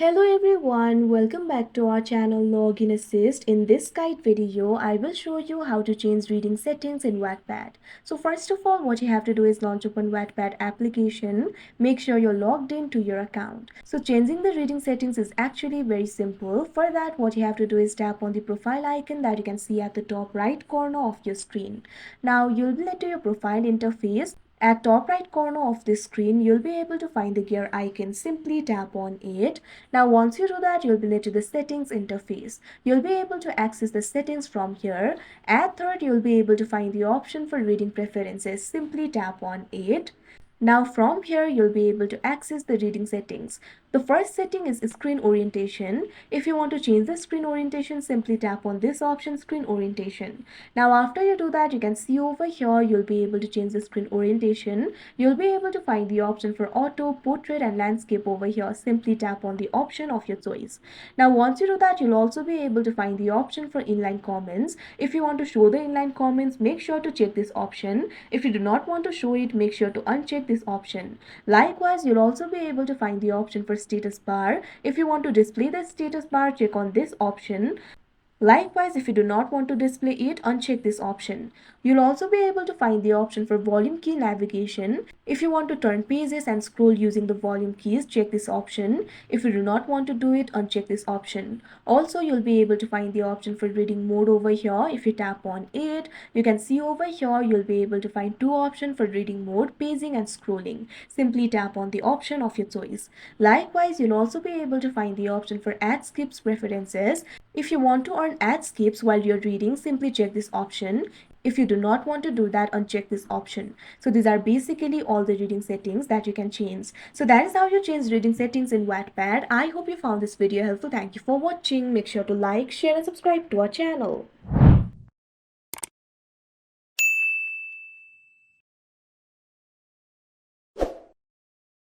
Hello everyone, welcome back to our channel Login Assist. In this guide video, I will show you how to change reading settings in Wattpad. So first of all, what you have to do is launch open Wattpad application. Make sure you're logged into your account. So changing the reading settings is actually very simple. For that, what you have to do is tap on the profile icon that you can see at the top right corner of your screen. Now you'll be led to your profile interface. At top right corner of this screen, you'll be able to find the gear icon. Simply tap on it. Now once you do that, you'll be led to the settings interface. You'll be able to access the settings from here. At third, you'll be able to find the option for reading preferences. Simply tap on it. Now from here, you'll be able to access the reading settings. The first setting is screen orientation. If you want to change the screen orientation, simply tap on this option, screen orientation. Now after you do that, you can see over here, you'll be able to change the screen orientation. You'll be able to find the option for auto, portrait and landscape over here. Simply tap on the option of your choice. Now once you do that, you'll also be able to find the option for inline comments. If you want to show the inline comments, make sure to check this option. If you do not want to show it, make sure to uncheck this option. Likewise, you'll also be able to find the option for status bar. If you want to display the status bar, check on this option. Likewise, if you do not want to display it, uncheck this option. You'll also be able to find the option for volume key navigation. If you want to turn pages and scroll using the volume keys, check this option. If you do not want to do it, uncheck this option. Also, you'll be able to find the option for reading mode over here. If you tap on it, you can see over here, you'll be able to find two options for reading mode, paging and scrolling. Simply tap on the option of your choice. Likewise, you'll also be able to find the option for add skips preferences. If you want to earn ad skips while you're reading, simply check this option. If you do not want to do that, uncheck this option. So these are basically all the reading settings that you can change. So that is how you change reading settings in Wattpad. I hope you found this video helpful. Thank you for watching. Make sure to like, share and subscribe to our channel.